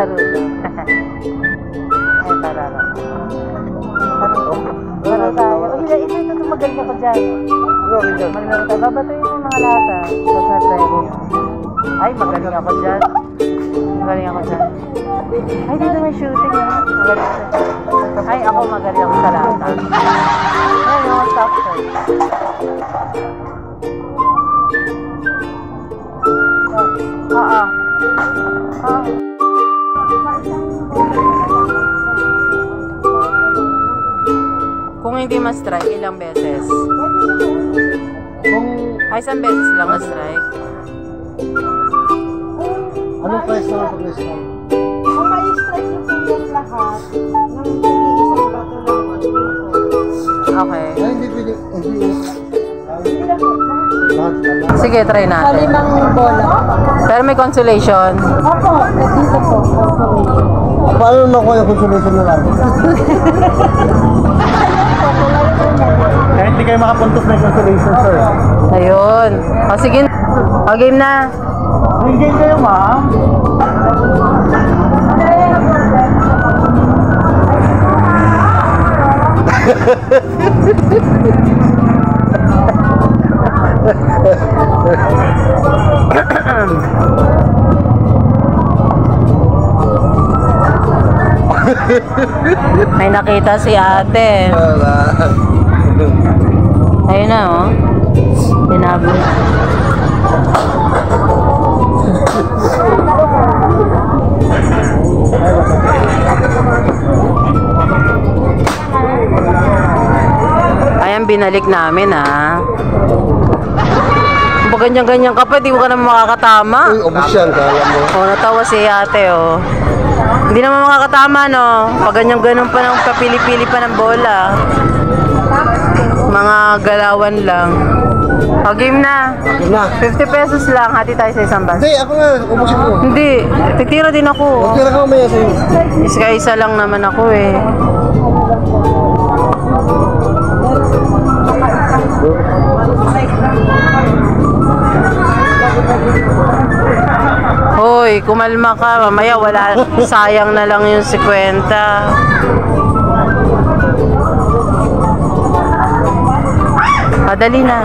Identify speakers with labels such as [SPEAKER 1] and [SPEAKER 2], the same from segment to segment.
[SPEAKER 1] saludo. Ay, pararo. Laro tayo. Ito magaling ako dyan. Maglaro tayo. Babatuin mo yung mga lata. Sa tayo. Ay, magaling ako dyan. Magaling ako dyan. Ay, dito may shooting ha. Magaling ako dyan. Ay, ako magaling ako sa lata. Ay, yung stop shot. Kung hindi ma-strike, ilang beses? Ay, isang beses lang ma-strike.
[SPEAKER 2] Anong price naman pag na-strike?
[SPEAKER 3] Kung may strike yung pilihan lahat, nang isang bato lang.
[SPEAKER 1] Okay.
[SPEAKER 2] Ay, hindi pwede.
[SPEAKER 3] Hindi lang po.
[SPEAKER 1] Sige, try
[SPEAKER 3] Sa
[SPEAKER 1] natin.
[SPEAKER 3] 5 bola.
[SPEAKER 1] Pero may consolation.
[SPEAKER 3] Opo, dito po.
[SPEAKER 2] Paano nakuha yung consolation na lang? Kahit hindi kayo makapuntos na yung consolation, sir.
[SPEAKER 1] Ayun. O, sige. O, game na.
[SPEAKER 2] Yung game kayo, ma'am?
[SPEAKER 1] May nakita si ate.
[SPEAKER 2] Wala.
[SPEAKER 1] Ayun na, oh. Pinabot. Ayan, binalik namin, ha. Kung ganyan-ganyan ka pa, di mo ka naman makakatama.
[SPEAKER 2] Uy, ubos yan, kala mo.
[SPEAKER 1] Oh, natawa si ate, oh. Hindi naman makakatama, no? Pag ganyan-ganon pa ng papili-pili pa ng bola. Mga galawan lang. O, game na.
[SPEAKER 2] Okay na.
[SPEAKER 1] 50 pesos lang, hati tayo sa isang bus.
[SPEAKER 2] Hindi, ako nga. Ubusin ko.
[SPEAKER 1] Hindi, titira din ako.
[SPEAKER 2] Huwag ka na kamaya sa'yo.
[SPEAKER 1] Isa lang naman ako, eh. Hoy, kumalma ka. Mamaya wala. Sayang na lang yung 50. Madali na.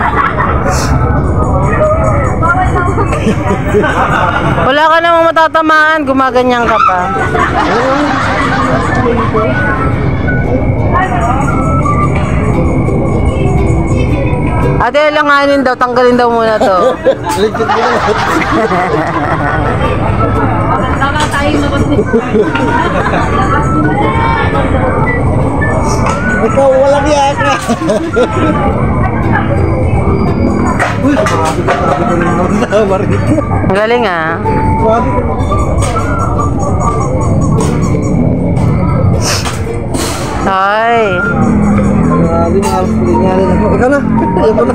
[SPEAKER 1] Wala ka namang matatamaan. Gumaganyan ka pa. Ate, langanin daw. Tanggalin daw muna to.
[SPEAKER 2] Ligpit mo na.
[SPEAKER 3] Baka tayo naman
[SPEAKER 2] Ikaw, walang yaka. Uy, marami ka rin Marit.
[SPEAKER 1] Ang galing, ah.
[SPEAKER 2] Marami ka.
[SPEAKER 1] Ay.
[SPEAKER 2] Marami na halos kulinyari na. Ikaw na. Ayaw mo na.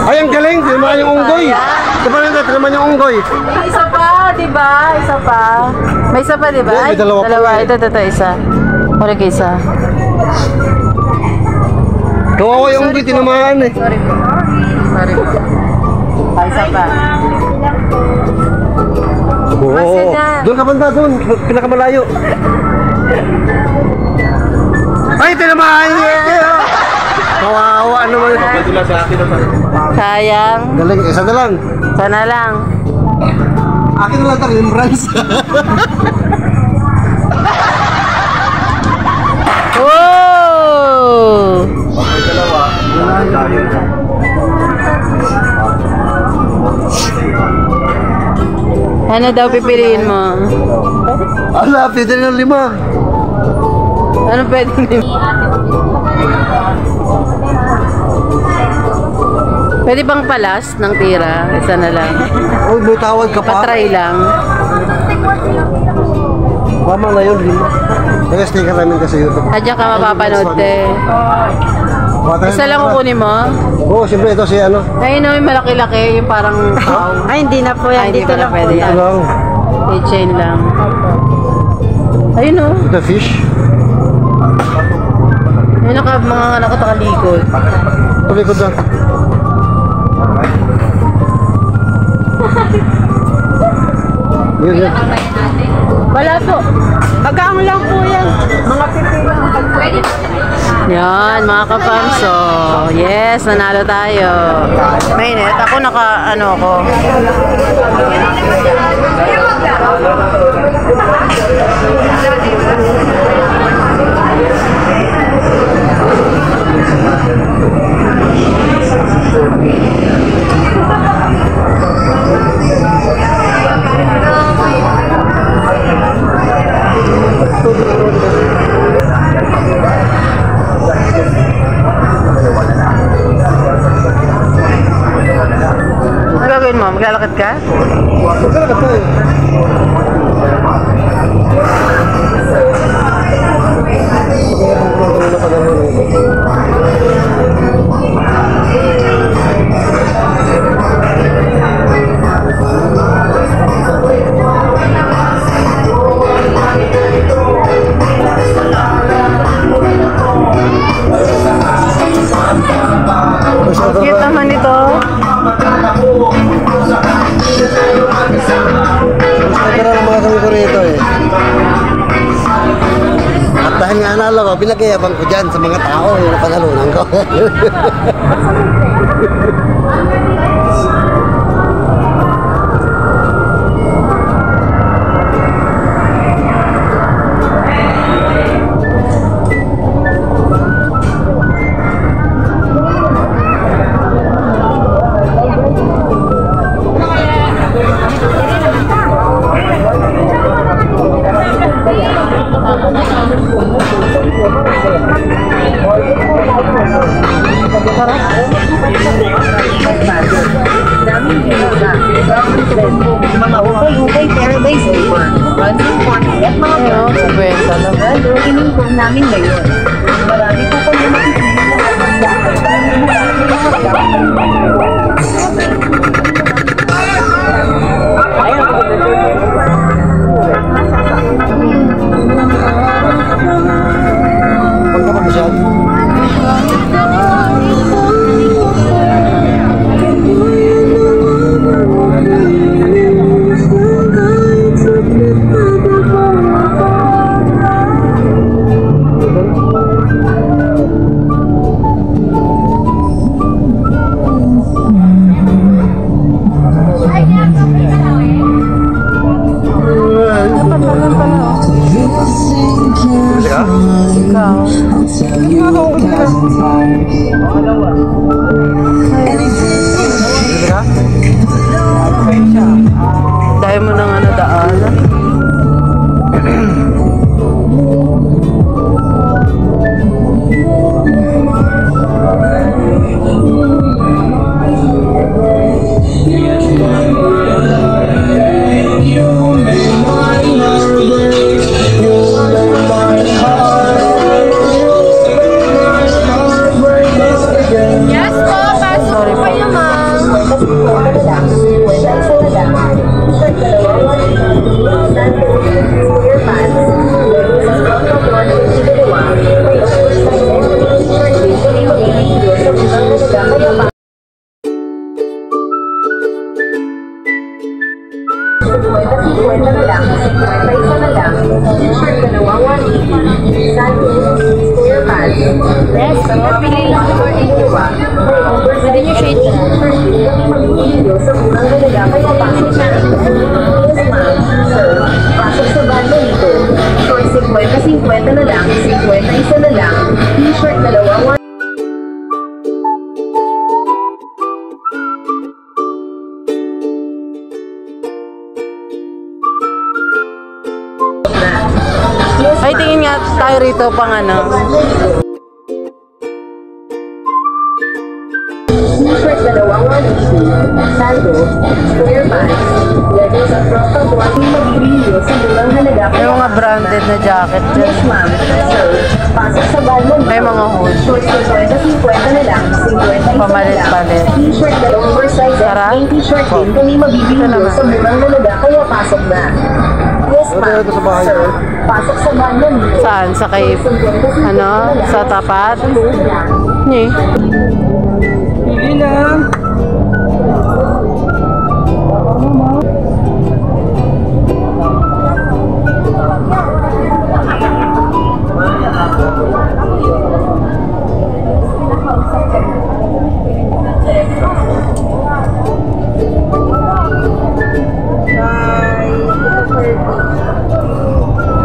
[SPEAKER 2] Ay, ang galing. Tinamaan yung unggoy. Tinamaan yung unggoy.
[SPEAKER 1] May isa pa, di ba? Isa pa. May isa pa, di ba?
[SPEAKER 2] May dalawa pa.
[SPEAKER 1] Ito, isa. Wala ka isa.
[SPEAKER 2] Kawawa yung unggoy. Tinamaan eh.
[SPEAKER 1] Sorry po. Sorry po. Ay, isa pa.
[SPEAKER 2] Oo. Doon ka banda, doon. Pinakamalayo. Ay, tinamaan niya. Kawawa naman.
[SPEAKER 1] Sayang.
[SPEAKER 2] Galing, isa na lang.
[SPEAKER 1] Sana lang.
[SPEAKER 2] Akin na lang ito, remembrance.
[SPEAKER 1] Wow! Ano daw pipiliin mo?
[SPEAKER 2] Ala, pwede ng 5.
[SPEAKER 1] Ano pwede din? Pwede bang palas ng tira? Isa na lang.
[SPEAKER 2] Uy, may tawag ka pa.
[SPEAKER 1] Patry lang.
[SPEAKER 2] Mama na yun, 5. Nag-sticker namin kasi YouTube.
[SPEAKER 1] Hadya ka mapapanood, te. Isa lang kukunin mo?
[SPEAKER 2] Oo, siyempre ito si ano.
[SPEAKER 1] Ayun na, yung malaki-laki, yung parang cow.
[SPEAKER 3] Ay, hindi na po yan.
[SPEAKER 1] Ay, hindi
[SPEAKER 3] Dito
[SPEAKER 1] pala
[SPEAKER 3] lang po
[SPEAKER 1] pwede
[SPEAKER 3] yan.
[SPEAKER 1] yan.
[SPEAKER 2] Ito lang.
[SPEAKER 1] I-chain lang. Ayun o.
[SPEAKER 2] Ito fish.
[SPEAKER 1] Yung mga nakatalikod.
[SPEAKER 2] Tulikod lang. Yun, yun.
[SPEAKER 1] Wala po. Bagang lang po yan. Mga pipi lang. Yan, mga kapamso. Yes, nanalo tayo. Mainit. Ako ako. Ano gagawin mo? Maglalakad ka?
[SPEAKER 2] Maglalakad tayo.
[SPEAKER 1] Cute naman ito.
[SPEAKER 2] Magkara ng mga kami ko rito eh. At dahil nga nalo ko, pinagayabang ko dyan sa mga tao yung napanalunan ko.
[SPEAKER 3] Mga ukay-ukay pero by silver. 140 at mga
[SPEAKER 1] Ayun, 50 lang.
[SPEAKER 3] Inumpong namin ngayon. Marami po kayo makikita ng
[SPEAKER 2] Huwag ka mag-masyad. Bisa ka?
[SPEAKER 1] Ikaw.
[SPEAKER 2] Bisa ka?
[SPEAKER 1] Dahil mo ng daanan. Sorry po.
[SPEAKER 3] Yes, napili lang for inuwa. Pwede nyo shade na. Sa unang galaga, kaya pasok na. Yes, ma'am. Sir, pasok sa banda dito. Short 50 na lang, 50 isa na lang. T-shirt dalawa,
[SPEAKER 1] Ay, tingin nga tayo rito pang
[SPEAKER 3] T-shirt dalawang 180, saldo, square pants, lagay sa front of one, magbibigyo sa bulang halaga.
[SPEAKER 1] May mga branded na jacket dyan.
[SPEAKER 3] Yes, ma'am. Sir, pasok sa banda.
[SPEAKER 1] May mga hood.
[SPEAKER 3] Short 50 na lang, 50 isa
[SPEAKER 1] Pamalit-palit.
[SPEAKER 3] na lang. T-shirt dalawang oversize
[SPEAKER 1] Tara.
[SPEAKER 3] at t-shirt din kung may mabibigyo
[SPEAKER 1] Ito naman.
[SPEAKER 3] sa bulang halaga kaya pasok na. Yes, ma'am.
[SPEAKER 2] Ito sa bahay.
[SPEAKER 3] Sir, pasok sa banyo dito.
[SPEAKER 1] Saan? Sa kay, ano? Sa tapat? Nye.
[SPEAKER 4] Sige lang.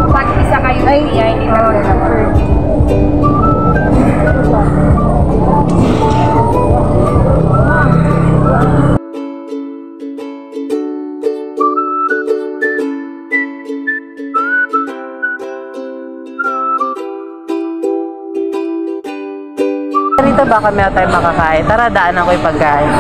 [SPEAKER 3] Pag isa kayo ay hindi
[SPEAKER 1] Rito baka may tayo makakain. Tara, daanan ko yung pagkain.